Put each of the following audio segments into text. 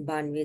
92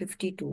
52।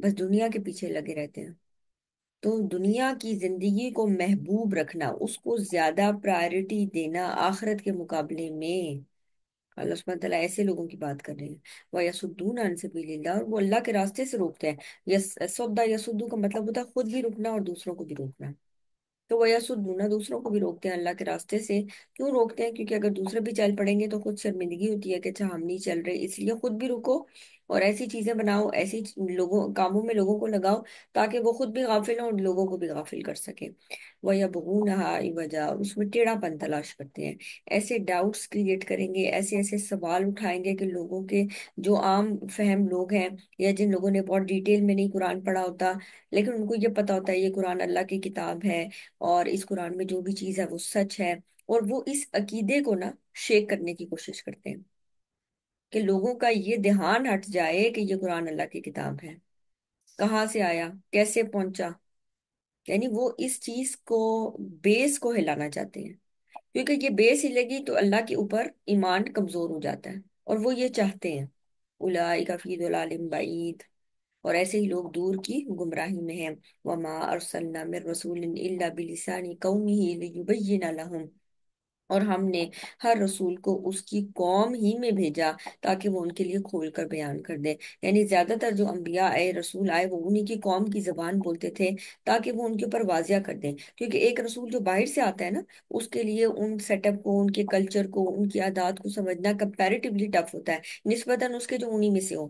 بس دنیا کے پیچھے لگے رہتے ہیں. تو دنیا کی زندگی کو محبوب رکھنا، اس کو زیادہ پرائرٹی دینا آخرت کے مقابلے میں. اللہ سبحانہ تعالیٰ ایسے لوگوں کی بات کر رہے ہیں. وَيَصُدُّونَ عَن سَبِيلِ اللَّهِ، اور وہ اللہ کے راستے سے روکتے ہیں. یس سودا یسدو کا مطلب ہوتا ہے خود بھی رکنا اور دوسروں کو بھی روکنا. تو وہ یسدون، دوسروں کو بھی روکتے ہیں اللہ کے راستے سے. کیوں روکتے ہیں؟ کیونکہ اگر دوسرے بھی چل پڑیں گے تو خود شرمندگی ہوتی ہے کہ اچھا ہم نہیں چل رہے، اس لیے خود بھی رکو اور ایسی چیزیں بناؤ، ایسی لوگوں کاموں میں لوگوں کو لگاؤ تاکہ وہ خود بھی غافل ہوں اور لوگوں کو بھی غافل کر سکیں. وَيَبْغُونَهَا عِوَجًا، اور اس میں ٹیڑھا پن تلاش کرتے ہیں. ایسے ڈاؤٹس کریٹ کریں گے، ایسے ایسے سوال اٹھائیں گے کہ لوگوں کے جو عام فہم لوگ ہیں یا جن لوگوں نے بہت ڈیٹیل میں نہیں قرآن پڑھا ہوتا، لیکن ان کو یہ پتا ہوتا ہے یہ قرآن اللہ کی کتاب ہے اور اس قرآن میں جو بھی چیز ہے وہ سچ ہے، اور وہ اس عقیدے کو نا شیک کرنے کی کوشش کرتے ہیں کہ لوگوں کا یہ دھیان ہٹ جائے کہ یہ قرآن اللہ کی کتاب ہے. کہاں سے آیا، کیسے پہنچا، یعنی وہ اس چیز کو، بیس کو ہلانا چاہتے ہیں. کیونکہ یہ بیس ہلے گی تو اللہ کے اوپر ایمان کمزور ہو جاتا ہے، اور وہ یہ چاہتے ہیں. اولئک فی ضلال بعید، اور ایسے ہی لوگ دور کی گمراہی میں ہیں. وما ارسلنا من رسول الا بلسان قومه ليبين لهم، اور ہم نے ہر رسول کو اس کی قوم ہی میں بھیجا تاکہ وہ ان کے لیے کھول کر بیان کر دے. یعنی زیادہ تر جو انبیاء آئے، رسول آئے، وہ انہی کی قوم کی زبان بولتے تھے تاکہ وہ ان کے اوپر واضح کر دیں. کیونکہ ایک رسول جو باہر سے آتا ہے نا، اس کے لیے ان سیٹ اپ کو، ان کے کلچر کو، ان کی عادات کو سمجھنا کمپیریٹیولی ٹف ہوتا ہے نسبتاً اس کے جو انہی میں سے ہو.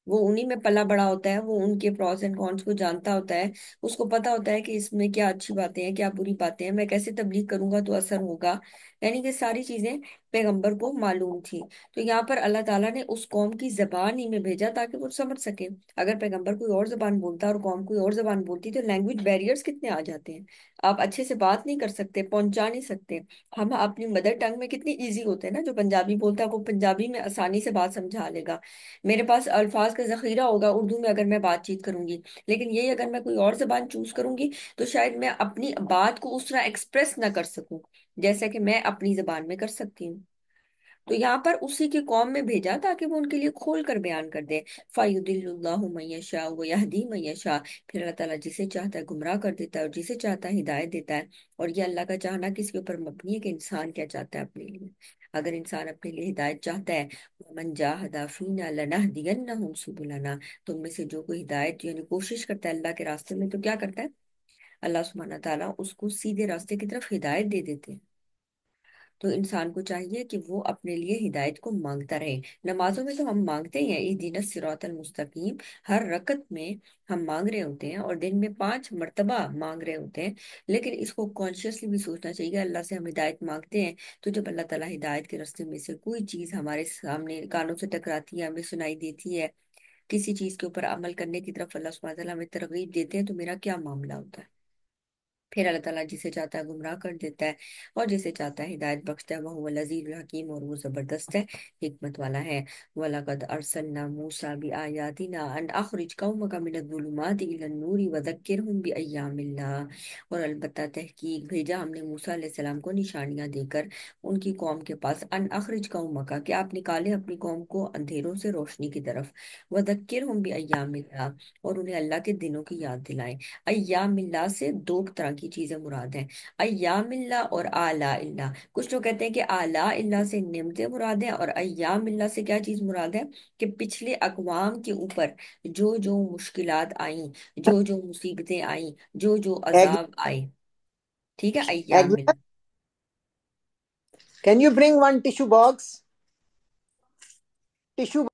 وہ انہی میں پلا بڑا ہوتا ہے، وہ ان کے پروس اینڈ کونس کو جانتا ہوتا ہے. اس کو پتا ہوتا ہے کہ اس میں کیا اچھی باتیں ہیں، کیا بری باتیں ہیں، میں کیسے تبلیغ کروں گا تو اثر ہوگا. یعنی کہ ساری چیزیں پیغمبر کو معلوم تھی. تو یہاں پر اللہ تعالیٰ نے اس قوم کی زبان ہی میں بھیجا تاکہ وہ سمجھ سکے. اگر پیغمبر کوئی اور زبان بولتا اور قوم کوئی اور زبان بولتی تو لینگویج بیریئرز کتنے آ جاتے ہیں. آپ اچھے سے بات نہیں کر سکتے، پہنچا نہیں سکتے. ہم اپنی مدر ٹنگ میں کتنی ایزی ہوتے ہیں نا، جو پنجابی بولتا ہے وہ پنجابی میں آسانی سے بات سمجھا لے گا. میرے پاس الفاظ کا ذخیرہ ہوگا اردو میں اگر میں بات چیت کروں گی. لیکن یہی اگر میں کوئی اور زبان چوز کروں گی تو شاید میں اپنی بات کو اس طرح ایکسپریس نہ کر سکوں جیسا کہ میں اپنی زبان میں کر سکتی ہوں. تو یہاں پر اسی کی قوم میں بھیجا تاکہ وہ ان کے لیے کھول کر بیان کر دے. فَيُضِلُّ اللَّهُ مَن يَشَاءُ وَيَهْدِي مَن يَشَاءُ، پھر اللہ تعالیٰ جسے چاہتا ہے گمراہ کر دیتا ہے اور جسے چاہتا ہے ہدایت دیتا ہے. اور یہ اللہ کا چاہنا کس کے اوپر مبنی ہے کہ انسان کیا چاہتا ہے اپنے لیے. اگر انسان اپنے لیے ہدایت چاہتا ہے، وَمَن جَاهَدَ فِينَا لَنَهْدِيَنَّهُمْ سُبُلَنَا، تم میں سے جو کوئی ہدایت یعنی کوشش کرتا ہے اللہ کے راستے میں تو کیا کرتا ہے، اللہ سبحانہ تعالیٰ اس کو سیدھے راستے کی طرف ہدایت دے دیتے ہیں. تو انسان کو چاہیے کہ وہ اپنے لیے ہدایت کو مانگتا رہے. نمازوں میں تو ہم مانگتے ہی ہیں اہدینا الصراط المستقیم، ہر رکعت میں ہم مانگ رہے ہوتے ہیں اور دن میں 5 مرتبہ مانگ رہے ہوتے ہیں. لیکن اس کو کانشیسلی بھی سوچنا چاہیے، اللہ سے ہم ہدایت مانگتے ہیں تو جب اللہ تعالیٰ ہدایت کے راستے میں سے کوئی چیز ہمارے سامنے کانوں سے ٹکراتی ہے، ہمیں سنائی دیتی ہے، کسی چیز کے اوپر عمل کرنے کی طرف اللہ سبحانہ وتعالیٰ ہمیں ترغیب دیتے ہیں، تو میرا کیا معاملہ ہوتا ہے. پھر اللہ تعالیٰ جسے چاہتا ہے گمراہ کر دیتا ہے اور جسے چاہتا ہے ہدایت بخشتا ہے. وہ العزیز الحکیم، اور وہ زبردست ہے، حکمت والا ہے. وَلَقَدْ أَرْسَلْنَا مُوسَىٰ بِآيَاتِنَا أَنْ أَخْرِجْ قَوْمَكَ مِنَ الظُّلُمَاتِ إِلَى النُّورِ وَذَكِّرْهُم بِأَيَّامِ اللَّهِ، اور البتہ تحقیق بھیجا ہم نے موسیٰ علیہ السلام کو نشانیاں دے کر ان کی قوم کے پاس. ان اخرج قومک، کہ آپ نکالیں اپنی قوم کو اندھیروں سے روشنی کی طرف. وَذَكِّرْهُم بِأَيَّامِ اللَّهِ، اور انہیں اللہ کے دنوں کی یاد دلائیں. ایام اللہ سے دو طرح کی چیزیں مراد ہیں، ایام اللہ اور آلاء اللہ. کچھ لوگ کہتے ہیں کہ آلاء اللہ سے نعمتیں مراد ہیں، اور ایام اللہ سے کیا چیز مراد ہے کہ پچھلے اقوام کے اوپر جو جو مشکلات آئیں، جو جو مصیبتیں آئیں، جو جو عذاب آئے. ٹھیک ہے، ایام Agnes, Allah. can you bring one tissue box? Tissue.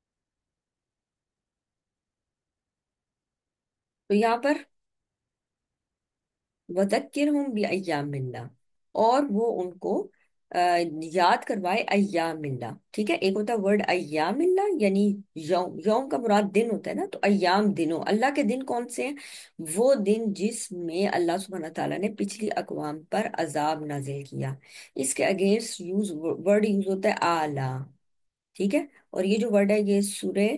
تو یہاں پر وَذَكِّرْهُمْ بِأَيَّامِ اللَّهِ، اور وہ ان کو یاد کروائے ایام اللہ. ٹھیک ہے، ایک ہوتا ہے ورڈ ایام اللہ یعنی یوم، یوم کا مراد دن ہوتا ہے نا، تو ایام دنوں. اللہ کے دن کون سے ہیں؟ وہ دن جس میں اللہ سبحانہ تعالیٰ نے پچھلی اقوام پر عذاب نازل کیا. اس کے اگینسٹ ورڈ یوز ہوتا ہے آلہ. ٹھیک ہے، اور یہ جو ورڈ ہے یہ سورہ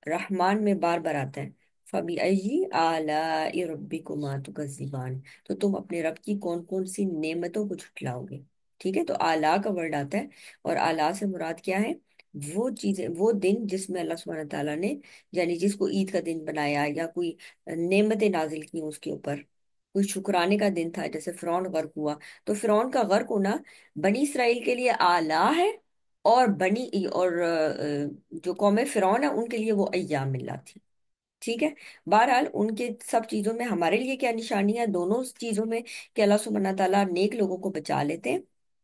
رحمان میں بار بار آتا ہے. فَبِأَيِّ آلَاءِ رَبِّكُمَا تُكَذِّبَانِ، تو تم اپنے رب کی کون کون سی نعمتوں کو جھٹلاؤ گے. ٹھیک ہے، تو آلہ کا ورڈ آتا ہے، اور آلہ سے مراد کیا ہے، وہ چیزیں، وہ دن جس میں اللہ سبحانہ تعالیٰ نے یعنی جس کو عید کا دن بنایا یا کوئی نعمتیں نازل کی اس کے اوپر، کوئی شکرانے کا دن تھا، جیسے فرعون غرق ہوا، تو فرعون کا غرق ہونا بنی اسرائیل کے لیے اعلیٰ ہے، اور جو قوم فرعون ہے ان کے لیے وہ ایام اللہ تھی، ٹھیک ہے۔ بہرحال ان کے سب چیزوں میں ہمارے لیے کیا نشانی ہے؟ دونوں چیزوں میں کہ اللہ سبحانہ تعالیٰ نیک لوگوں کو بچا لیتے ہیں،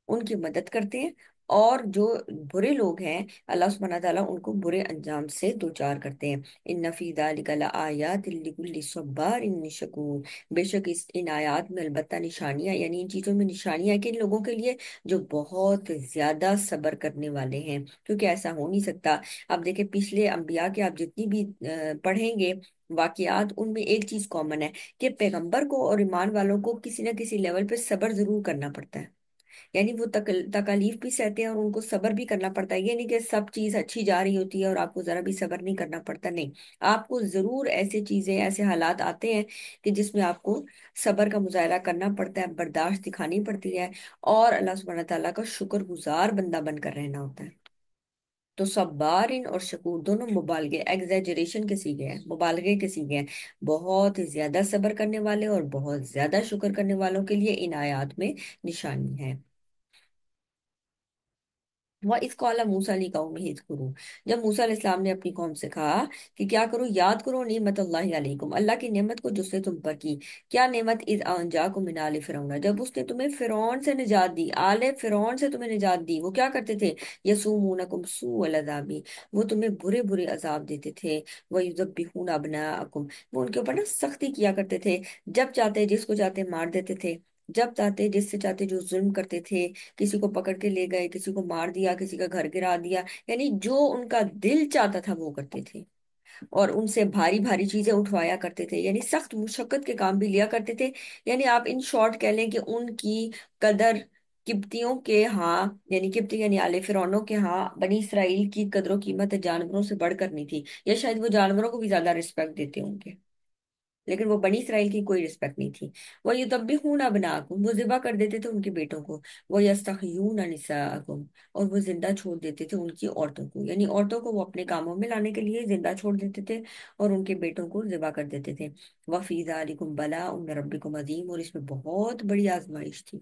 ان کی مدد کرتے ہیں، اور جو برے لوگ ہیں اللہ سبحانہ تعالیٰ ان کو برے انجام سے دوچار کرتے ہیں۔ ان فی ذلک لآیات لکل صبار شکور، بے شک ان آیات میں البتہ نشانیاں، یعنی ان چیزوں میں نشانیاں کہ ان لوگوں کے لیے جو بہت زیادہ صبر کرنے والے ہیں، کیونکہ ایسا ہو نہیں سکتا۔ اب دیکھیں پچھلے انبیاء کے آپ جتنی بھی پڑھیں گے واقعات، ان میں ایک چیز کامن ہے کہ پیغمبر کو اور ایمان والوں کو کسی نہ کسی لیول پہ صبر ضرور کرنا پڑتا ہے، یعنی وہ تکالیف بھی سہتے ہیں اور ان کو صبر بھی کرنا پڑتا ہے، یہ نہیں کہ سب چیز اچھی جا رہی ہوتی ہے اور آپ کو ذرا بھی صبر نہیں کرنا پڑتا، نہیں، آپ کو ضرور ایسے چیزیں ایسے حالات آتے ہیں کہ جس میں آپ کو صبر کا مظاہرہ کرنا پڑتا ہے، برداشت دکھانی پڑتی ہے، اور اللہ سبحانہ تعالیٰ کا شکر گزار بندہ بن کر رہنا ہوتا ہے۔ تو صبارن اور شکور دونوں مبالغے، ایگزیجریشن کے سیگے ہیں، مبالغے کے سیگے ہیں، بہت زیادہ صبر کرنے والے اور بہت زیادہ شکر کرنے والوں کے لیے ان آیات میں نشانی ہے۔ وہ اس کو اعلیٰ موسیٰ علیہ قوم ہی کروں، جب موسیٰ علیہ السلام نے اپنی قوم سے کہا کہ کیا کرو، یاد کرو نعمت اللہ علیکم، اللہ کی نعمت کو جس نے تم پر کی۔ کیا نعمت؟ اذ انجاکم من آل فرعون، جب اس نے تمہیں فرعون سے نجات دی، آل فرعون سے تمہیں نجات دی۔ وہ کیا کرتے تھے؟ یسومونکم سوء العذاب، وہ تمہیں برے برے عذاب دیتے تھے، ویذبحون ابناءکم، وہ ان کے اوپر نا سختی کیا کرتے تھے، جب چاہتے جس کو چاہتے مار دیتے تھے، جب چاہتے جس سے چاہتے جو ظلم کرتے تھے، کسی کو پکڑ کے لے گئے، کسی کو مار دیا، کسی کا گھر گرا دیا، یعنی جو ان کا دل چاہتا تھا وہ کرتے تھے، اور ان سے بھاری بھاری چیزیں اٹھوایا کرتے تھے، یعنی سخت مشقت کے کام بھی لیا کرتے تھے۔ یعنی آپ ان شارٹ کہہ لیں کہ ان کی قدر قبطیوں کے ہاں، یعنی قبطی یعنی آل فرعونوں کے ہاں بنی اسرائیل کی قدر و قیمت جانوروں سے بڑھ کر نہیں تھی، یا شاید وہ جانوروں کو بھی زیادہ رسپیکٹ دیتے ہوں گے، لیکن وہ بنی اسرائیل کی کوئی رسپیکٹ نہیں تھی۔ وہ یذبحون ابناءکم، وہ ذبح کر دیتے تھے ان کے بیٹوں کو، وہ یستحیون نساءکم، اور وہ زندہ چھوڑ دیتے تھے ان کی عورتوں کو، یعنی عورتوں کو وہ اپنے کاموں میں لانے کے لیے زندہ چھوڑ دیتے تھے اور ان کے بیٹوں کو ذبح کر دیتے تھے۔ وفی ذالکم بلاء من ربکم عظیم، اور اس میں بہت بڑی آزمائش تھی،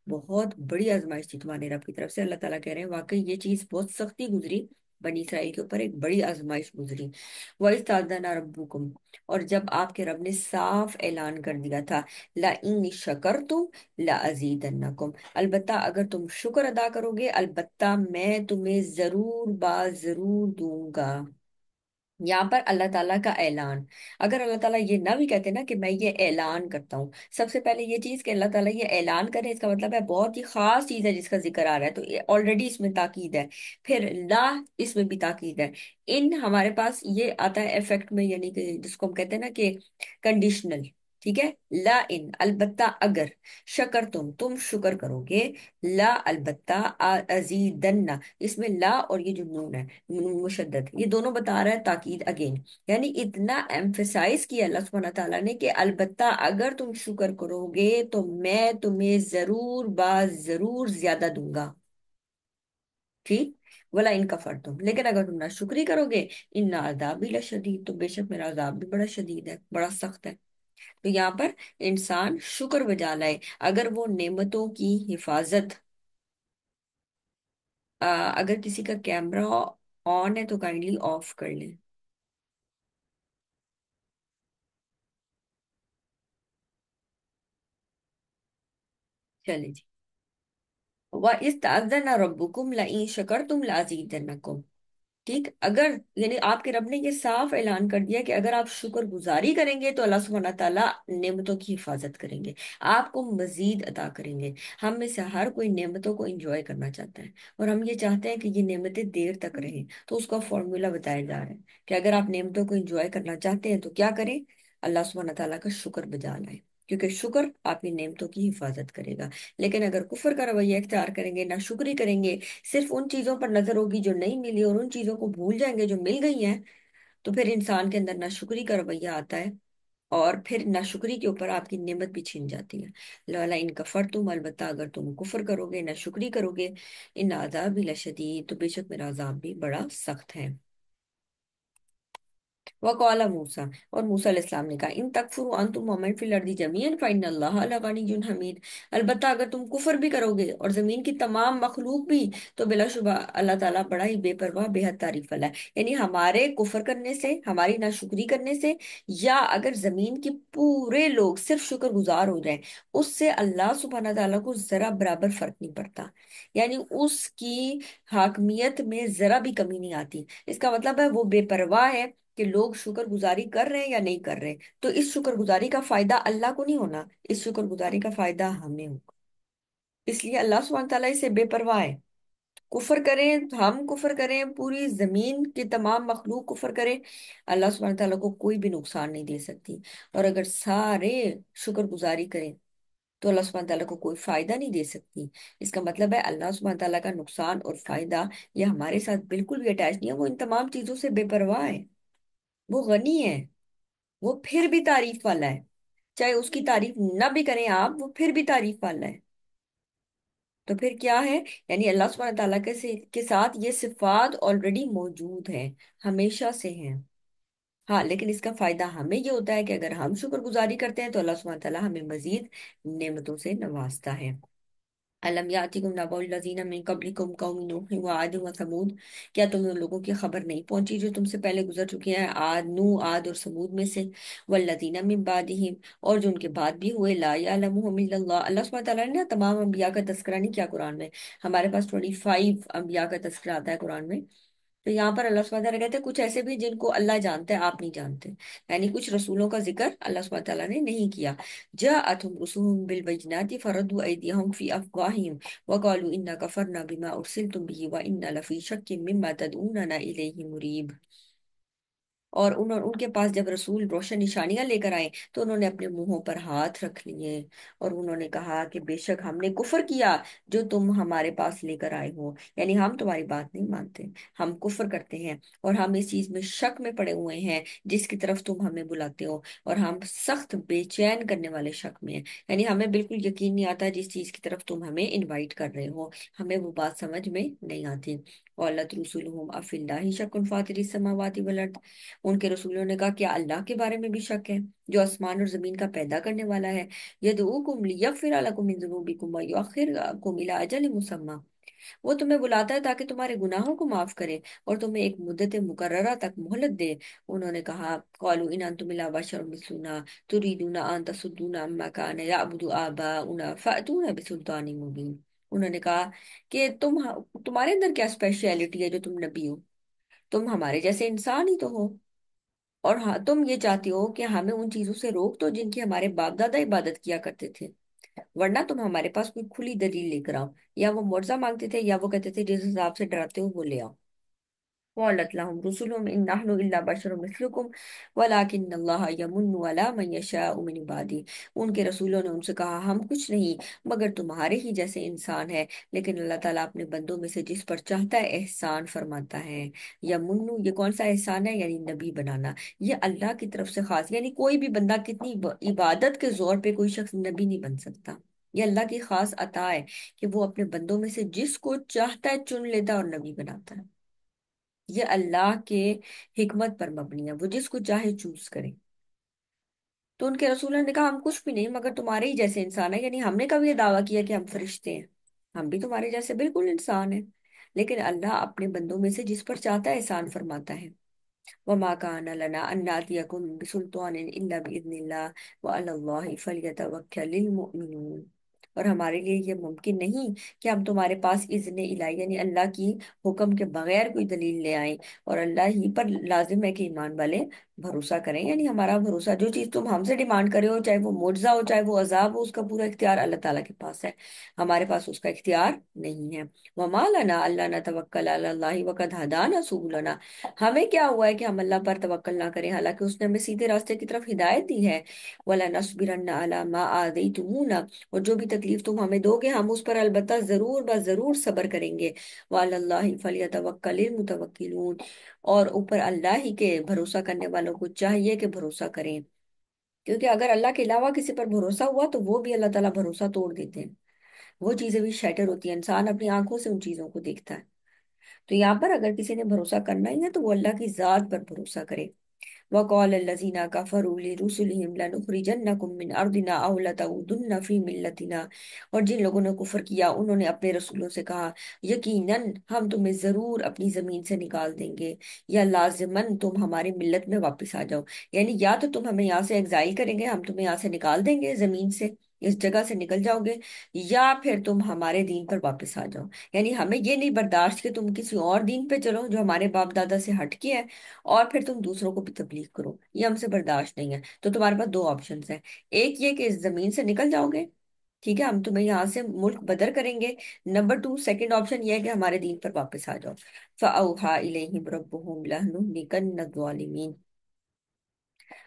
بہت بڑی آزمائش تھی تمہارے رب کی طرف سے۔ اللہ تعالیٰ کہہ رہے ہیں واقعی یہ چیز بہت سختی گزری، بنی اسرائیل کے اوپر ایک بڑی آزمائش گزری۔ وَإِذْ ربکم، اور جب آپ کے رب نے صاف اعلان کر دیا تھا، لَإِن شَكَرْتُمْ لَأَزِيدَنَّكُمْ، البتہ اگر تم شکر ادا کرو گے، البتہ میں تمہیں ضرور ضرور دوں گا۔ یہاں پر اللہ تعالیٰ کا اعلان، اگر اللہ تعالیٰ یہ نہ بھی کہتے نا کہ میں یہ اعلان کرتا ہوں، سب سے پہلے یہ چیز کہ اللہ تعالیٰ یہ اعلان کرے، اس کا مطلب ہے بہت ہی خاص چیز ہے جس کا ذکر آ رہا ہے، تو آلریڈی اس میں تاکید ہے، پھر لا اس میں بھی تاکید ہے، ان ہمارے پاس یہ آتا ہے افیکٹ میں، یعنی کہ جس کو ہم کہتے ہیں نا کہ کنڈیشنل، ٹھیک ہے، لا ان البتہ اگر، شکر تم شکر کرو گے، لا البتہ، ازیدن، اس میں لا اور یہ جو نون ہے، نون مشدد، یہ دونوں بتا رہا ہے تاکید اگین، یعنی اتنا ایمفیسائز کیا اللہ سبحانہ تعالیٰ نے کہ البتہ اگر تم شکر کرو گے تو میں تمہیں ضرور ضرور زیادہ دوں گا، ٹھیک۔ ولا ان کفرتم، لیکن اگر تم نہ شکری کرو گے، ان عذابی لشدید، تو بے شک میرا عذاب بھی بڑا شدید ہے، بڑا سخت ہے۔ تو یہاں پر انسان شکر بجا لائے، اگر وہ نعمتوں کی حفاظت، اگر کسی کا کیمرہ آن ہے تو کائنڈلی آف کر لیں، چلے جی۔ وَإِسْتَأْذَنَ رَبُّكُمْ لَئِن شَكَرْتُمْ لَأَزِيدَنَّكُمْ، ٹھیک، اگر یعنی آپ کے رب نے یہ صاف اعلان کر دیا کہ اگر آپ شکر گزاری کریں گے تو اللہ سبحانہ تعالیٰ نعمتوں کی حفاظت کریں گے، آپ کو مزید عطا کریں گے۔ ہم میں سے ہر کوئی نعمتوں کو انجوائے کرنا چاہتا ہے، اور ہم یہ چاہتے ہیں کہ یہ نعمتیں دیر تک رہیں، تو اس کا فارمولا بتایا جا رہا ہے کہ اگر آپ نعمتوں کو انجوائے کرنا چاہتے ہیں تو کیا کریں؟ اللہ سبحانہ تعالیٰ کا شکر بجا لائیں، کیونکہ شکر آپ کی نعمتوں کی حفاظت کرے گا۔ لیکن اگر کفر کا رویہ اختیار کریں گے، نہ شکری کریں گے، صرف ان چیزوں پر نظر ہوگی جو نہیں ملی اور ان چیزوں کو بھول جائیں گے جو مل گئی ہیں، تو پھر انسان کے اندر نہ شکری کا رویہ آتا ہے اور پھر ناشکری کے اوپر آپ کی نعمت بھی چھن جاتی ہے. لولا ان کفرتم، البتہ اگر تم کفر کرو گے، ناشکری کرو گے، ان عذابی لشدید، تو بے شک میرا عذاب بھی بڑا سخت ہے. وقال موسیٰ، اور موسیٰ علیہ السلام نے کہا، ان تکفروا انتم ومن فی الارض جميعا فإن اللہ لغنی حمید، البتہ اگر تم کفر بھی کرو گے اور زمین کی تمام مخلوق بھی، تو بلا شبہ اللہ تعالیٰ بڑا ہی بے پرواہ، بے حد تعریف والا ہے. یعنی ہمارے کفر کرنے سے، ہماری ناشکری کرنے سے، یا اگر زمین کے پورے لوگ صرف شکر گزار ہو جائیں، اس سے اللہ سبحانہ تعالیٰ کو ذرا برابر فرق نہیں پڑتا. یعنی اس کی حاکمیت میں ذرا بھی کمی نہیں آتی. اس کا مطلب ہے وہ بے پرواہ ہے کہ لوگ شکر گزاری کر رہے ہیں یا نہیں کر رہے. تو اس شکر گزاری کا فائدہ اللہ کو نہیں ہونا، اس شکر گزاری کا فائدہ ہمیں ہوگا. اس لیے اللہ سبحانہ تعالیٰ اسے بے پرواہ ہے. کفر کریں، ہم کفر کریں، پوری زمین کے تمام مخلوق کفر کریں، اللہ سبحانہ تعالیٰ کو کوئی بھی نقصان نہیں دے سکتی. اور اگر سارے شکر گزاری کریں تو اللہ سبحانہ تعالیٰ کو کوئی فائدہ نہیں دے سکتی. اس کا مطلب ہے اللہ سبحانہ تعالیٰ کا نقصان اور فائدہ یہ ہمارے ساتھ بالکل بھی اٹیچ نہیں ہے. وہ ان تمام چیزوں سے بے پرواہ ہے. وہ غنی ہے، وہ پھر بھی تعریف والا ہے. چاہے اس کی تعریف نہ بھی کریں آپ، وہ پھر بھی تعریف والا ہے. تو پھر کیا ہے؟ یعنی اللہ سبحانہ تعالیٰ کے ساتھ یہ صفات آلریڈی موجود ہیں، ہمیشہ سے ہیں. ہاں، لیکن اس کا فائدہ ہمیں یہ ہوتا ہے کہ اگر ہم شکر گزاری کرتے ہیں تو اللہ سبحانہ تعالیٰ ہمیں مزید نعمتوں سے نوازتا ہے. الم یاتکم نبأ الذین من قبلکم قوم نوح وعاد وثمود، کیا تمہیں ان لوگوں کی خبر نہیں پہنچی جو تم سے پہلے گزر چکے ہیں، عاد اور سمود میں سے، والذین من بعدہم، اور جو ان کے بعد بھی ہوئے، لا یعلمہم الا اللہ. اللہ سبحانہ تعالیٰ نے نا تمام انبیاء کا تذکرہ نہیں کیا قرآن میں. ہمارے پاس 25 انبیاء کا تذکرہ آتا ہے قرآن میں. تو یہاں پر اللہ سبحانہ تعالیٰ کہتے ہیں کچھ ایسے بھی جن کو اللہ جانتا ہے، آپ نہیں جانتے. یعنی کچھ رسولوں کا ذکر اللہ سبحانہ تعالیٰ نے نہیں کیا. جاءتهم رسلهم بالبينات فردوا أيديهم في أفواههم وقالوا إنا كفرنا بما أرسلتم به وإنا لفي شك مما تدعوننا إليه مريب. اور ان کے پاس جب رسول روشن نشانیاں لے کر آئے تو انہوں نے اپنے منہوں پر ہاتھ رکھ لیے، اور انہوں نے کہا کہ بے شک ہم نے کفر کیا جو تم ہمارے پاس لے کر آئے ہو. یعنی ہم تمہاری بات نہیں مانتے، ہم کفر کرتے ہیں، اور ہم اس چیز میں شک میں پڑے ہوئے ہیں جس کی طرف تم ہمیں بلاتے ہو، اور ہم سخت بے چین کرنے والے شک میں ہیں. یعنی ہمیں بالکل یقین نہیں آتا جس چیز کی طرف تم ہمیں انوائٹ کر رہے ہو، ہمیں وہ بات سمجھ میں نہیں آتی. قالت رسلهم افی اللہ شک فاطر السماوات والارض، ان کے رسولوں نے کہا کیا اللہ کے بارے میں بھی شک ہے جو آسمان اور زمین کا پیدا کرنے والا ہے. یدعوکم لیغفر لکم من ذنوبکم ویؤخرکم الی اجل مسمى، وہ تمہیں بلاتا ہے تاکہ تمہارے گناہوں کو معاف کرے اور تمہیں ایک مدت مقررہ تک مہلت دے. انہوں نے کہا قالوا ان انتم الا بشر مثلنا تريدون ان تصدونا عما كان يعبد آباؤنا فأتونا بسلطان مبین. انہوں نے کہا کہ تمہارے اندر کیا اسپیشلٹی ہے جو تم نبی ہو، تم ہمارے جیسے انسان ہی تو ہو، اور ہاں تم یہ چاہتے ہو کہ ہمیں ان چیزوں سے روک دو جن کی ہمارے باپ دادا عبادت کیا کرتے تھے، ورنہ تم ہمارے پاس کوئی کھلی دلیل لے کر آؤ. یا وہ معجزہ مانگتے تھے یا وہ کہتے تھے جس حساب سے ڈراتے ہو وہ لے آؤ. قالت لهم رسلهم إن نحن إلا بشر مثلكم ولكن الله يمن على من يشاء من عباده. ان کے رسولوں نے ان سے کہا ہم کچھ نہیں مگر تمہارے ہی جیسے انسان ہے، لیکن اللہ تعالیٰ اپنے بندوں میں سے جس پر چاہتا ہے احسان فرماتا ہے. یمن، یہ کون سا احسان ہے؟ یعنی نبی بنانا. یہ اللہ کی طرف سے خاص، یعنی کوئی بھی بندہ کتنی عبادت کے زور پہ کوئی شخص نبی نہیں بن سکتا. یہ اللہ کی خاص عطا ہے کہ وہ اپنے بندوں میں سے جس کو چاہتا ہے چن لیتا ہے اور نبی بناتا ہے. یہ اللہ کے حکمت پر مبنی ہے، وہ جس کو چاہے چوز کرے. تو ان کے رسولوں نے کہا ہم کچھ بھی نہیں مگر تمہارے ہی جیسے انسان ہے. یعنی ہم نے کبھی یہ دعویٰ کیا کہ ہم فرشتے ہیں؟ ہم بھی تمہارے جیسے بالکل انسان ہیں، لیکن اللہ اپنے بندوں میں سے جس پر چاہتا ہے احسان فرماتا ہے. وما كان لنا ان ناتيكم بسلطان الا باذن الله وعلى الله فليتوكل المؤمنون، اور ہمارے لیے یہ ممکن نہیں کہ ہم تمہارے پاس اذن الہی یعنی اللہ کی حکم کے بغیر کوئی دلیل لے آئیں، اور اللہ ہی پر لازم ہے کہ ایمان والے بھروسہ کریں. یعنی ہمارا بھروسہ، جو چیز تم ہم سے ڈیمانڈ کرے ہو، چاہے وہ معجزہ ہو چاہے وہ عذاب ہو، اس کا پورا اختیار اللہ تعالیٰ کے پاس ہے، ہمارے پاس اس کا اختیار نہیں ہے. وما لنا الا نتوکل علی اللہ وقد هدانا سبلنا، ہمیں کیا ہوا ہے کہ ہم اللہ پر توکل نہ کریں حالانکہ اس نے ہمیں سیدھے راستے کی طرف ہدایت دی ہے. وَلَنَصْبِرَنَّ عَلَى مَا آذَيْتُمُونَا، اور جو بھی تکلیف تم ہمیں دو گے ہم اس پر البتہ ضرور بس ضرور صبر کریں گے. وَعَلَى اللَّهِ فَلْيَتَوَكَّلِ الْمُتَوَكِّلُونَ، اور اوپر اللہ ہی کے بھروسہ کرنے والوں کو چاہیے کہ بھروسہ کریں. کیونکہ اگر اللہ کے علاوہ کسی پر بھروسہ ہوا تو وہ بھی اللہ تعالیٰ بھروسہ توڑ دیتے ہیں، وہ چیزیں بھی شیٹر ہوتی ہیں، انسان اپنی آنکھوں سے ان چیزوں کو دیکھتا ہے۔ تو یہاں پر اگر کسی نے بھروسہ کرنا ہی ہے تو وہ اللہ کی ذات پر بھروسہ کرے۔ وقال الذين كفروا لرسلهم لنخرجنكم من ارضنا او لتعودن في ملتنا، اور جن لوگوں نے کفر کیا انہوں نے اپنے رسولوں سے کہا یقیناً ہم تمہیں ضرور اپنی زمین سے نکال دیں گے، یا لازماً تم ہماری ملت میں واپس آ جاؤ، یعنی یا تو تم ہمیں یہاں سے ایگزائل کریں گے، ہم تمہیں یہاں سے نکال دیں گے زمین سے، اس جگہ سے نکل جاؤ گے، یا پھر تم ہمارے دین پر واپس آ جاؤ۔ یعنی ہمیں یہ نہیں برداشت کہ تم کسی اور دین پہ چلو جو ہمارے باپ دادا سے ہٹ کے ہے، اور پھر تم دوسروں کو بھی تبلیغ کرو، یہ ہم سے برداشت نہیں ہے۔ تو تمہارے پاس دو آپشنز ہیں، ایک یہ کہ اس زمین سے نکل جاؤ گے، ٹھیک ہے، ہم تمہیں یہاں سے ملک بدر کریں گے، نمبر ٹو سیکنڈ آپشن یہ ہے کہ ہمارے دین پر واپس آ جاؤ۔ فَأَوْحَى إِلَيْهِمْ رَبُّهُمْ لَنُهْلِكَنَّ الظَّالِمِينَ،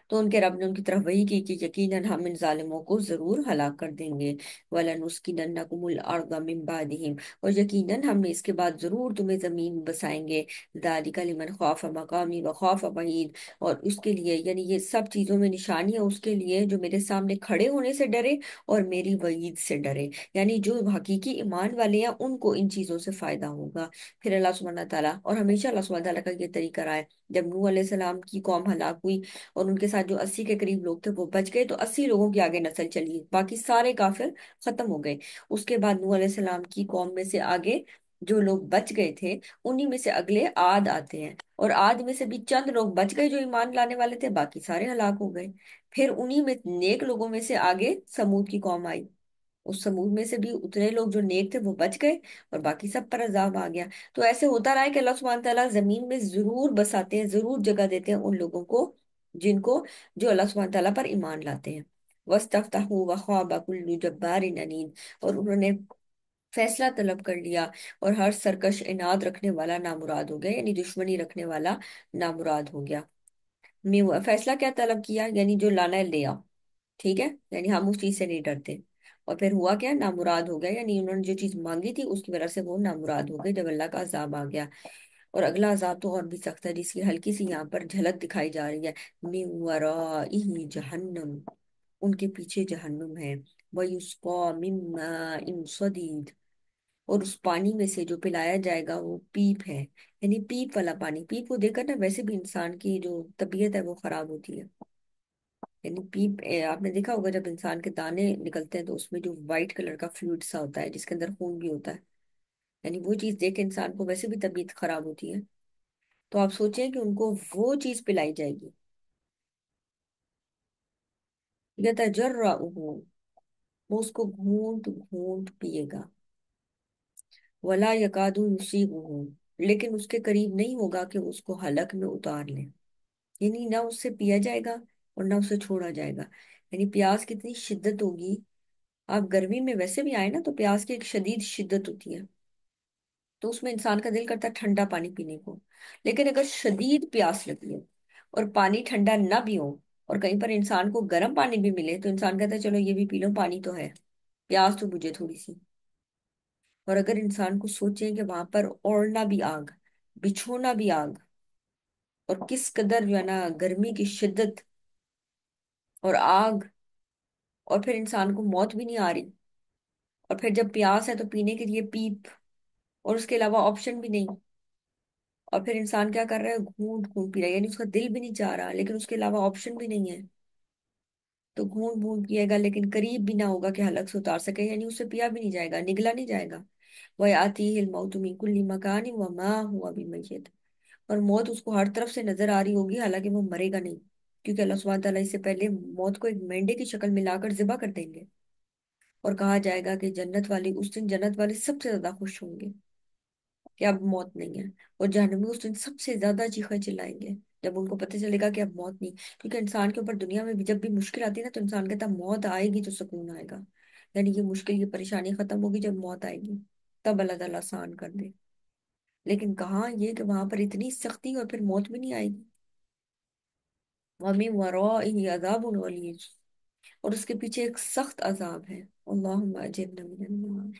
تو ان کے رب نے ان کی طرف وہی کی کہ یقیناً ہم ان ظالموں کو ضرور ہلاک کر دیں گے، وَلَنُسْكِنَنَّكُمُ الْأَرْضَ مِنْ بَعْدِهِمْ، اور یقیناً ہم نے اس کے بعد ضرور تمہیں زمین بسائیں گے، ذَلِكَ لِمَنْ خَافَ مَقَامِي وَخَافَ وَعِيدِ، اور اس کے لیے یعنی یہ سب چیزوں میں نشانی ہے اس کے لیے جو میرے سامنے کھڑے ہونے سے ڈرے اور میری وعید سے ڈرے، یعنی جو حقیقی ایمان والے ہیں ان کو ان چیزوں سے فائدہ ہوگا۔ پھر اللہ سبحانہ تعالیٰ، اور ہمیشہ اللہ سبحانہ تعالیٰ کا یہ طریقہ رہا ہے، جب نوح علیہ السلام کی قوم ہلاک ہوئی اور ان کے ساتھ جو 80 کے قریب لوگ تھے وہ بچ گئے، تو 80 لوگوں کی آگے نسل چلی، باقی سارے کافر ختم ہو گئے۔ اس کے بعد نوح علیہ السلام کی قوم میں سے آگے جو لوگ بچ گئے تھے انہی میں سے اگلے عاد آتے ہیں، اور عاد میں سے بھی چند لوگ بچ گئے جو ایمان لانے والے تھے، باقی سارے ہلاک ہو گئے۔ پھر انہی میں نیک لوگوں میں سے آگے سمود کی قوم آئی، اس سمود میں سے بھی اتنے لوگ جو نیک تھے وہ بچ گئے، اور باقی سب پر عذاب آ گیا۔ تو ایسے ہوتا رہا ہے کہ اللہ سبحانہ تعالیٰ زمین میں ضرور بساتے ہیں، ضرور جگہ دیتے ہیں ان لوگوں کو جن کو جو اللہ سبحانہ تعالیٰ پر ایمان لاتے ہیں۔ وَاسْتَفْتَحُوا وَخَابَ كُلُّ جَبَّارٍ عَنِيدٍ، اور انہوں نے فیصلہ طلب کر لیا اور ہر سرکش عناد رکھنے والا نامراد ہو گیا، یعنی دشمنی رکھنے والا نامراد ہو گیا۔ فیصلہ کیا طلب کیا؟ یعنی جو لانا ہے لے آ، ٹھیک ہے، یعنی ہم اس چیز سے نہیں ڈرتے، اور پھر ہوا کیا؟ نامراد ہو گیا، یعنی انہوں نے جو چیز مانگی تھی اس کی وجہ سے وہ نامراد ہو گئے جب اللہ کا عذاب آ گیا۔ اور اگلا عذاب تو اور بھی سخت ہے جس کی ہلکی سی یہاں پر جھلک دکھائی جا رہی ہے، من ورائہ جہنم، ان کے پیچھے جہنم ہے، وَيُسْقَى مِن مَّاءٍ صَدِيدٍ، اور اس پانی میں سے جو پلایا جائے گا وہ پیپ ہے، یعنی پیپ والا پانی۔ پیپ کو دیکھ کر نا ویسے بھی انسان کی جو طبیعت ہے وہ خراب ہوتی ہے، یعنی پیپ آپ نے دیکھا ہوگا جب انسان کے دانے نکلتے ہیں تو اس میں جو وائٹ کلر کا فلوئڈ سا ہوتا ہے جس کے اندر خون بھی ہوتا ہے، یعنی وہ چیز دیکھ کے انسان کو ویسے بھی طبیعت خراب ہوتی ہے۔ تو آپ سوچیں کہ ان کو وہ چیز پلائی جائے گی، یتجرعہ، وہ اس کو گھونٹ گھونٹ پیے گا، ولا یکاد یصیغہ، لیکن اس کے قریب نہیں ہوگا کہ اس کو حلق میں اتار لے، یعنی نہ اس سے پیا جائے گا اور نہ اسے چھوڑا جائے گا۔ یعنی پیاس کتنی شدت ہوگی، آپ گرمی میں ویسے بھی آئے نا تو پیاس کی ایک شدید شدت ہوتی ہے، تو اس میں انسان کا دل کرتا ہے ٹھنڈا پانی پینے کو، لیکن اگر شدید پیاس لگی ہے اور پانی ٹھنڈا نہ بھی ہو اور کہیں پر انسان کو گرم پانی بھی ملے تو انسان کہتا ہے چلو یہ بھی پی لو، پانی تو ہے، پیاس تو بجھے تھوڑی سی۔ اور اگر انسان کو سوچیں کہ وہاں پر اوڑھنا بھی آگ، بچھونا بھی آگ، اور کس قدر جو ہے نا گرمی کی شدت اور آگ، اور پھر انسان کو موت بھی نہیں آ رہی، اور پھر جب پیاس ہے تو پینے کے لیے پیپ، اور اس کے علاوہ آپشن بھی نہیں، اور پھر انسان کیا کر رہا ہے؟ گھونٹ گھونٹ پی رہا ہے، یعنی اس کا دل بھی نہیں چاہ رہا لیکن اس کے علاوہ آپشن بھی نہیں ہے، تو گھونٹ گھونٹ پیے گا لیکن قریب بھی نہ ہوگا کہ حلق سے اتار سکے، یعنی اسے پیا بھی نہیں جائے گا، نگلا نہیں جائے گا۔ وَيَأْتِيهِ الْمَوْتُ مِنْ كُلِّ مَكَانٍ وَمَا هُوَ بِمَيِّتٍ، اور موت اس کو ہر طرف سے نظر آ رہی ہوگی حالانکہ وہ مرے گا نہیں، کیونکہ اللہ سبحانہ تعالیٰ اس سے پہلے موت کو ایک مینڈے کی شکل میں لا کر ذبح کر دیں گے، اور کہا جائے گا کہ جنت والی اس دن جنت والے سب سے زیادہ خوش ہوں گے کہ اب موت نہیں ہے، اور جہنمی اس دن سب سے زیادہ چیخیں چلائیں گے جب ان کو پتہ چلے گا کہ اب موت نہیں، کیونکہ انسان کے اوپر دنیا میں بھی جب بھی مشکل آتی ہے نا تو انسان کہتا ہے موت آئے گی تو سکون آئے گا، یعنی یہ مشکل یہ پریشانی ختم ہوگی جب موت آئے گی، تب اللہ تعالیٰ آسان کر دے۔ لیکن کہاں یہ کہ وہاں پر اتنی سختی اور پھر موت بھی نہیں آئے گی۔ وَمِن وَرَائِهِ عَذَابٌ غَلِيظٌ، اور اس کے پیچھے ایک سخت عذاب ہے، اللہم اجرنا من النار۔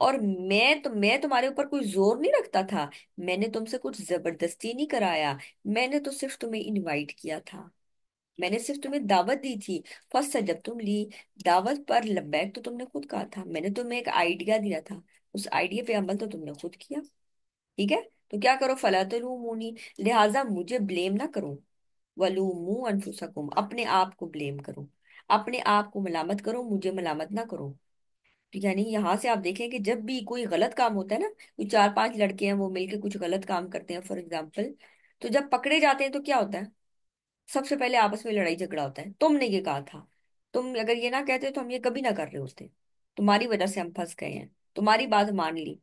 اور میں تمہارے اوپر کوئی زور نہیں رکھتا تھا، میں نے تم سے کچھ زبردستی نہیں کرایا، میں نے تو صرف تمہیں انوائٹ کیا تھا، میں نے صرف تمہیں دعوت دی تھی۔ فرسٹ سے جب تم لی دعوت پر لبیک تو تم نے خود کہا تھا، میں نے تمہیں ایک آئیڈیا دیا تھا، اس آئیڈیا پہ عمل تو تم نے خود کیا، ٹھیک ہے؟ تو کیا کرو، فلا تلومونی، لہٰذا مجھے بلیم نہ کرو، ولوموا انفسکم، اپنے آپ کو بلیم کرو، اپنے آپ کو ملامت کرو، مجھے ملامت نہ کرو۔ تو یعنی یہاں سے آپ دیکھیں کہ جب بھی کوئی غلط کام ہوتا ہے نا، کوئی چار پانچ لڑکے ہیں وہ مل کے کچھ غلط کام کرتے ہیں فار ایگزامپل، تو جب پکڑے جاتے ہیں تو کیا ہوتا ہے؟ سب سے پہلے آپس میں لڑائی جھگڑا ہوتا ہے، تم نے یہ کہا تھا، تم اگر یہ نہ کہتے تو ہم یہ کبھی نہ کر رہے ہوتے، تمہاری وجہ سے ہم پھنس گئے ہیں، تمہاری بات مان لی،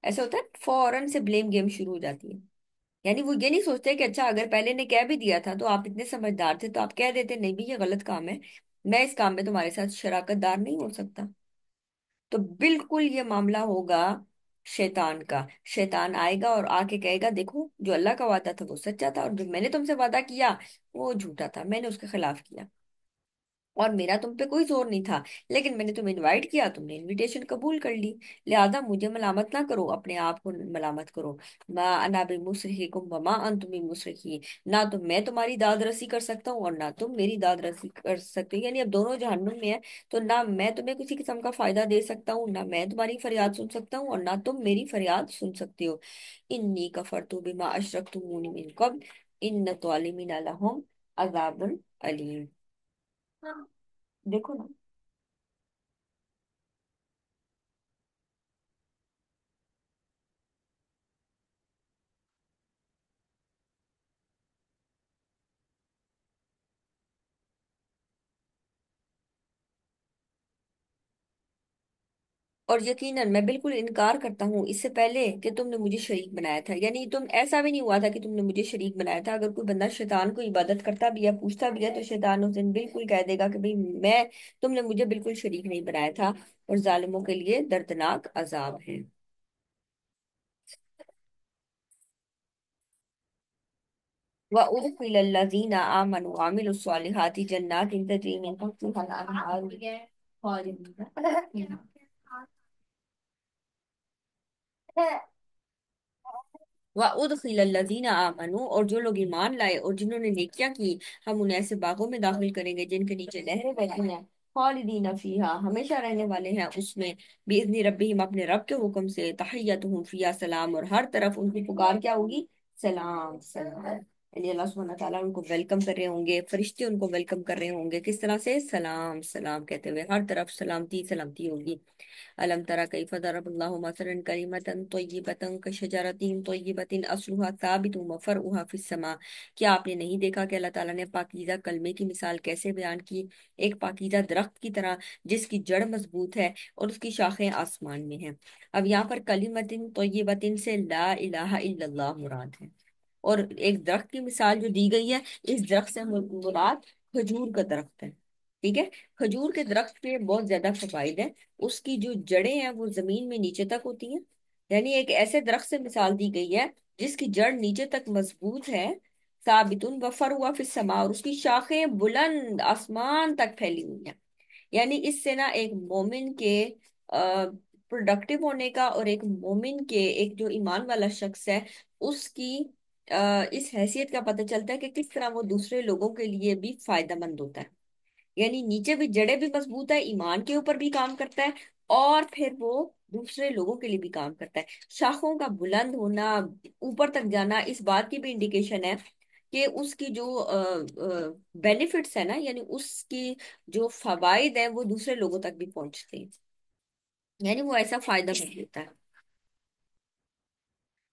ایسا ہوتا ہے، فوراً سے بلیم گیم شروع ہو جاتی ہے۔ یعنی وہ یہ نہیں سوچتے کہ اچھا اگر پہلے نے کہہ بھی دیا تھا تو آپ اتنے سمجھدار تھے تو آپ کہہ دیتے نہیں بھی یہ غلط کام ہے، میں اس کام میں تمہارے ساتھ شراکت دار نہیں ہو سکتا۔ تو بالکل یہ معاملہ ہوگا شیطان کا، شیطان آئے گا اور آ کے کہے گا دیکھو جو اللہ کا وعدہ تھا وہ سچا تھا، اور جو میں نے تم سے وعدہ کیا وہ جھوٹا تھا، میں نے اس کے خلاف کیا، اور میرا تم پہ کوئی زور نہیں تھا، لیکن میں نے تمہیں انوائٹ کیا، تم نے انویٹیشن قبول کر لی، لہذا مجھے ملامت نہ کرو، اپنے آپ کو ملامت کرو۔ ما انا بمصرخکم وما انتم بمصرخی، نہ تو میں تمہاری داد رسی کر سکتا ہوں اور نہ تم میری داد رسی کر سکتے ہو، یعنی اب دونوں جہنم میں ہیں، تو نہ میں تمہیں کسی قسم کا فائدہ دے سکتا ہوں، نہ میں تمہاری فریاد سن سکتا ہوں، اور نہ تم میری فریاد سن سکتے ہو۔ انی کفرت بما اشرکتمونی من قبل ان الظالمین لهم عذاب علیم۔ دیکھو نا، اور یقیناً میں بالکل انکار کرتا ہوں اس سے پہلے کہ تم نے مجھے شریک بنایا تھا، یعنی تم ایسا بھی نہیں ہوا تھا کہ تم نے مجھے شریک بنایا تھا۔ اگر کوئی بندہ شیطان کو عبادت کرتا بھی ہے، پوچھتا بھی ہے، تو شیطان اس دن بالکل کہہ دے گا کہ بھئی میں، تم نے مجھے بالکل شریک نہیں بنایا تھا، اور ظالموں کے لیے دردناک عذاب ہے۔ وَأُدْخِلَ الَّذِينَ آمَنُوا وَعَمِلُوا الصَّالِحَاتِ جَنَّاتٍ تَجْرِي مِن تَحْتِهَا الْأَنْهَارُ خَالِدِينَ وَأُدْخِلَ الَّذِينَ آمَنُوا، اور جو لوگ ایمان لائے اور جنہوں نے نیکیاں کی، ہم انہیں ایسے باغوں میں داخل کریں گے جن کے نیچے نہریں بہتی ہیں، خالدین فیہا، ہمیشہ رہنے والے ہیں اس میں، بِإِذْنِ ربہم، اپنے رب کے حکم سے، تحیتہم فیہا سلام، اور ہر طرف ان کی پکار کیا ہوگی؟ سلام سلام، یعنی اللہ سبحانہ تعالیٰ ان کو ویلکم کر رہے ہوں گے، فرشتے ان کو ویلکم کر رہے ہوں گے، کس طرح سے؟ سلام سلام کہتے ہوئے، ہر طرف سلامتی سلامتی ہوگی۔ ألم تر كيف ضرب الله مثلا كلمة طيبة كشجرة طيبة أصلها ثابت وفرعها في السماء، کیا آپ نے نہیں دیکھا کہ اللہ تعالیٰ نے پاکیزہ کلمے کی مثال کیسے بیان کی؟ ایک پاکیزہ درخت کی طرح جس کی جڑ مضبوط ہے اور اس کی شاخیں آسمان میں ہیں۔ اب یہاں پر کلمۃ طیبۃ سے لا الہ الا اللہ مراد ہے، اور ایک درخت کی مثال جو دی گئی ہے، اس درخت سے مراد کھجور کا درخت ہے، ٹھیک ہے؟ کھجور کے درخت کے بہت زیادہ فوائد ہیں، اس کی جو جڑیں ہیں وہ زمین میں نیچے تک ہوتی ہیں، یعنی ایک ایسے درخت سے مثال دی گئی ہے جس کی جڑ نیچے تک مضبوط ہے، ثابت وفر ہوا فی السماء، اور اس کی شاخیں بلند آسمان تک پھیلی ہوئی ہیں۔ یعنی اس سے نا ایک مومن کے پروڈکٹیو ہونے کا، اور ایک مومن کے، ایک جو ایمان والا شخص ہے اس کی اس حیثیت کا پتہ چلتا ہے کہ کس طرح وہ دوسرے لوگوں کے لیے بھی فائدہ مند ہوتا ہے، یعنی نیچے بھی جڑیں بھی مضبوط ہے، ایمان کے اوپر بھی کام کرتا ہے، اور پھر وہ دوسرے لوگوں کے لیے بھی کام کرتا ہے۔ شاخوں کا بلند ہونا، اوپر تک جانا، اس بات کی بھی انڈیکیشن ہے کہ اس کی جو بینیفٹس ہے نا، یعنی اس کی جو فوائد ہیں وہ دوسرے لوگوں تک بھی پہنچتے ہیں، یعنی وہ ایسا فائدہ مند ہوتا ہے۔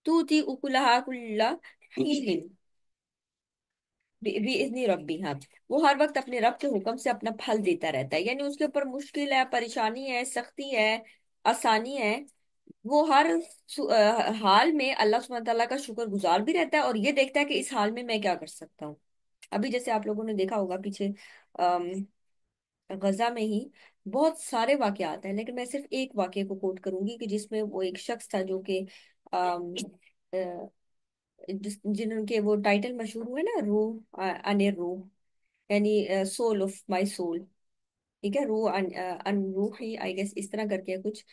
تو تھی اکلہا کلا حین بِإِذْنِ رَبِّهَا، وہ ہر وقت اپنے رب کے حکم سے اپنا پھل دیتا رہتا ہے، یعنی اس کے اوپر مشکل ہے، پریشانی ہے، سختی ہے، آسانی ہے، وہ ہر حال میں اللہ سبحانہ تعالیٰ کا شکر گزار بھی رہتا ہے، اور یہ دیکھتا ہے کہ اس حال میں میں کیا کر سکتا ہوں۔ ابھی جیسے آپ لوگوں نے دیکھا ہوگا پیچھے آم، غزہ میں ہی بہت سارے واقعات ہیں، لیکن میں صرف ایک واقعے کو کوٹ کروں گی کہ جس میں وہ ایک شخص تھا جو کہ آم، جن کے وہ ٹائٹل مشہور ہوئے نا، روح ان روح، یعنی سول آف مائی سول، ٹھیک ہے، روح ان روحی، آئی گیس اس طرح کر کے کچھ،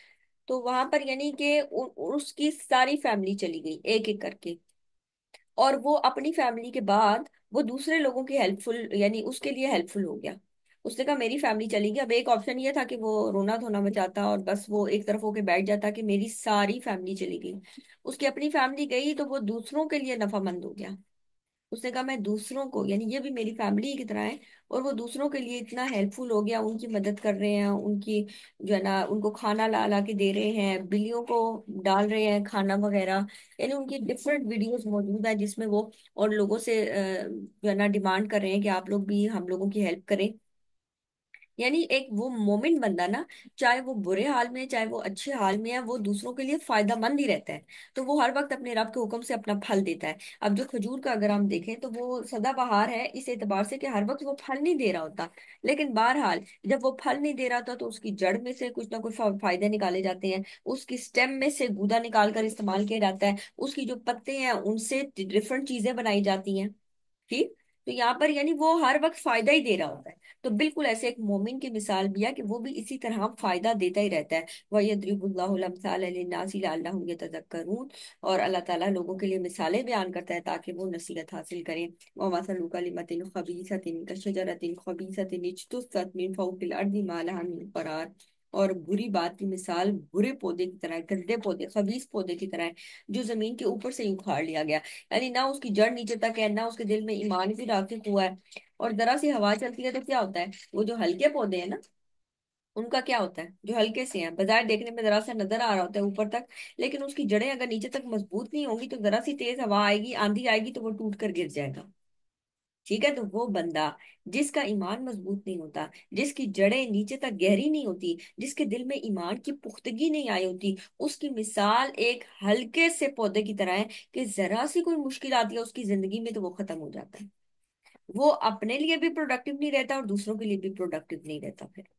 تو وہاں پر یعنی کہ اس کی ساری فیملی چلی گئی ایک ایک کر کے، اور وہ اپنی فیملی کے بعد وہ دوسرے لوگوں کی ہیلپ فل یعنی اس کے لیے ہیلپ فل ہو گیا۔ اس نے کہا میری فیملی چلی گئی، اب ایک آپشن یہ تھا کہ وہ رونا دھونا مچاتا اور بس وہ ایک طرف ہو کے بیٹھ جاتا کہ میری ساری فیملی چلی گئی۔ اس کی اپنی فیملی گئی تو وہ دوسروں کے لیے نفع مند ہو گیا۔ اس نے کہا میں دوسروں کو، یعنی یہ بھی میری فیملی کی طرح ہے، اور وہ دوسروں کے لیے اتنا ہیلپ فل ہو گیا، ان کی مدد کر رہے ہیں، ان کی جو ہے نا ان کو کھانا لا لا کے دے رہے ہیں، بلیوں کو ڈال رہے ہیں کھانا وغیرہ۔ یعنی ان کی ڈفرینٹ ویڈیوز موجود ہیں جس میں وہ اور لوگوں سے جو ہے نا ڈیمانڈ کر رہے ہیں کہ آپ لوگ بھی ہم لوگوں کی ہیلپ کریں۔ یعنی ایک وہ مومن بندہ نا، چاہے وہ برے حال میں چاہے وہ اچھے حال میں ہے، وہ دوسروں کے لیے فائدہ مند ہی رہتا ہے۔ تو وہ ہر وقت اپنے رب کے حکم سے اپنا پھل دیتا ہے۔ اب جو کھجور کا اگر ہم دیکھیں تو وہ سدا بہار ہے اس اعتبار سے کہ ہر وقت وہ پھل نہیں دے رہا ہوتا، لیکن بہرحال جب وہ پھل نہیں دے رہا ہوتا تو اس کی جڑ میں سے کچھ نہ کچھ فائدے نکالے جاتے ہیں، اس کی سٹیم میں سے گودا نکال کر استعمال کیا جاتا ہے، اس کی جو پتے ہیں ان سے ڈفرنٹ چیزیں بنائی جاتی ہیں، ٹھیک۔ تو یہاں پر یعنی وہ ہر وقت فائدہ ہی دے رہا ہوتا ہے۔ تو بالکل ایسے ایک مومن کی مثال بھی ہے کہ وہ بھی اسی طرح فائدہ دیتا ہی رہتا ہے۔ وَيَضْرِبُ اللَّهُ الْأَمْثَالَ لِلنَّاسِ لَعَلَّهُمْ يَتَذَكَّرُونَ، اور اللہ تعالیٰ لوگوں کے لیے مثالیں بیان کرتا ہے تاکہ وہ نصیحت حاصل کریں۔ وَمَثَلُ كَلِمَةٍ خَبِيثَةٍ كَشَجَرَةٍ خَبِيثَةٍ اجْتُثَّتْ مِنْ فَوْقِ الْأَرْضِ مَا لَهَا مِنْ قَرَارٍ، اور بری بات کی مثال برے پودے کی طرح ہے، گندے پودے خبیث پودے کی طرح ہے جو زمین کے اوپر سے ہی اکھاڑ لیا گیا۔ یعنی نہ اس کی جڑ نیچے تک ہے، نہ اس کے دل میں ایمان بھی راسخ ہوا ہے، اور ذرا سی ہوا چلتی ہے تو کیا ہوتا ہے، وہ جو ہلکے پودے ہیں نا ان کا کیا ہوتا ہے، جو ہلکے سے ہیں بظاہر دیکھنے میں ذرا سا نظر آ رہا ہوتا ہے اوپر تک، لیکن اس کی جڑیں اگر نیچے تک مضبوط نہیں ہوں گی تو ذرا سی تیز ہوا آئے گی، آندھی آئے گی تو وہ ٹوٹ کر گر جائے گا۔ ٹھیک ہے، تو وہ بندہ جس کا ایمان مضبوط نہیں ہوتا، جس کی جڑیں نیچے تک گہری نہیں ہوتی، جس کے دل میں ایمان کی پختگی نہیں آئی ہوتی، اس کی مثال ایک ہلکے سے پودے کی طرح ہے کہ ذرا سی کوئی مشکل آتی ہے اس کی زندگی میں تو وہ ختم ہو جاتا ہے۔ وہ اپنے لیے بھی پروڈکٹیو نہیں رہتا اور دوسروں کے لیے بھی پروڈکٹیو نہیں رہتا پھر۔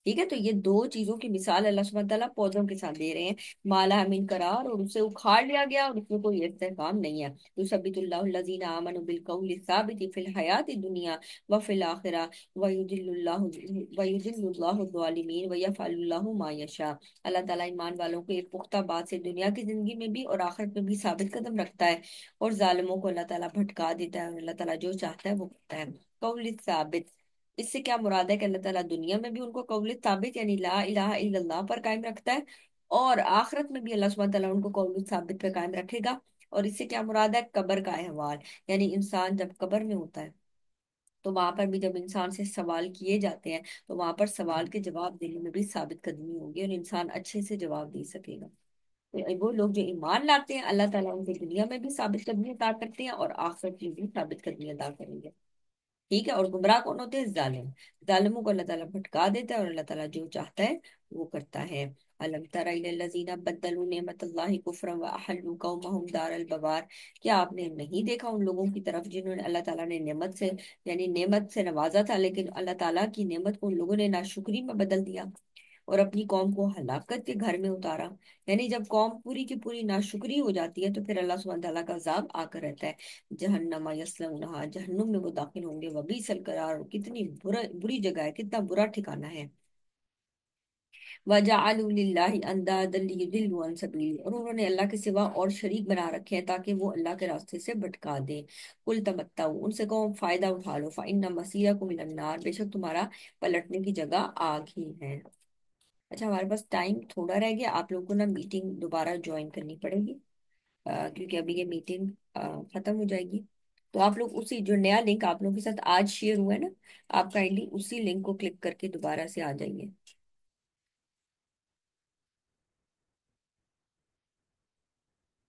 ٹھیک ہے، تو یہ دو چیزوں کی مثال اللہ سبحانہ تعالیٰ پودوں کے ساتھ دے رہے ہیں، مالا امین قرار، اور اسے اکھاڑ لیا گیا اور اس میں کوئی استحکام نہیں ہے۔ یثبت اللہ الذین آمنوا بالقول الثابت فی الحیات الدنیا وفی الآخرہ ویضل اللہ الظالمین ویفعل اللہ ما یشاء۔ اللہ تعالیٰ ایمان والوں کو ایک پختہ بات سے دنیا کی زندگی میں بھی اور آخرت میں بھی ثابت قدم رکھتا ہے، اور ظالموں کو اللہ تعالیٰ بھٹکا دیتا ہے، اور اللہ تعالیٰ جو چاہتا ہے وہ کرتا ہے۔ قول ثابت، اس سے کیا مراد ہے کہ اللہ تعالیٰ دنیا میں بھی ان کو قول ثابت یعنی لا الہ الا اللہ پر قائم رکھتا ہے، اور آخرت میں بھی اللہ سبحانہ تعالیٰ ان کو قول ثابت پہ قائم رکھے گا۔ اور اس سے کیا مراد ہے، قبر کا احوال، یعنی انسان جب قبر میں ہوتا ہے تو وہاں پر بھی جب انسان سے سوال کیے جاتے ہیں تو وہاں پر سوال کے جواب دینے میں بھی ثابت قدمی ہوگی اور انسان اچھے سے جواب دے سکے گا۔ تو وہ لوگ جو ایمان لاتے ہیں اللہ تعالیٰ ان کی دنیا میں بھی ثابت قدمی عطا کرتے ہیں اور آخرت میں بھی ثابت قدمی عطا کریں گے۔ ٹھیک ہے، اور گمراہ کون ہوتے ہیں، ظالم۔ ظالموں کو اللہ تعالیٰ بھٹکا دیتا ہے اور اللہ تعالیٰ جو چاہتا ہے وہ کرتا ہے۔ الم تر الی الذین بدلوا نعمت اللہ کفرا واحلوا قومهم دار البوار، کیا آپ نے نہیں دیکھا ان لوگوں کی طرف جنہوں نے اللہ تعالیٰ نے نعمت سے یعنی نعمت سے نوازا تھا، لیکن اللہ تعالیٰ کی نعمت کو ان لوگوں نے ناشکری میں بدل دیا اور اپنی قوم کو ہلاکت کے گھر میں اتارا۔ یعنی جب قوم پوری کی پوری ناشکری ہو جاتی ہے تو پھر اللہ سبحانہ تعالیٰ کا عذاب آ کر رہتا ہے۔ جہنم یصلونہا، جہنم میں وہ داخل ہوں گے، وبئس القرار، کتنی بری جگہ ہے، کتنا برا ٹھکانہ ہے۔ وَجَعَلُوا لِلَّهِ أَنْدَادًا لِيُضِلُّوا عَنْ سَبِيلِهِ، اور انہوں نے اللہ کے سوا اور شریک بنا رکھے ہیں تاکہ وہ اللہ کے راستے سے بھٹکا دیں۔ قُلْ تَمَتَّعُوا، ان سے کہو فائدہ اٹھا لو، فَإِنَّ مَصِيرَكُمْ إِلَى النَّارِ، بے شک تمہارا پلٹنے کی جگہ آگ ہی ہے۔ اچھا، ہمارے پاس ٹائم تھوڑا رہ گیا، آپ لوگوں کو نا میٹنگ دوبارہ جوائن کرنی پڑے گی، کیونکہ ابھی یہ میٹنگ ختم ہو جائے گی۔ تو آپ لوگ اسی جو نیا لنک آپ لوگوں کے ساتھ آج شیئر ہوا ہے نا، آپ کائنڈلی اسی لنک کو کلک کر کے دوبارہ سے آ جائیے۔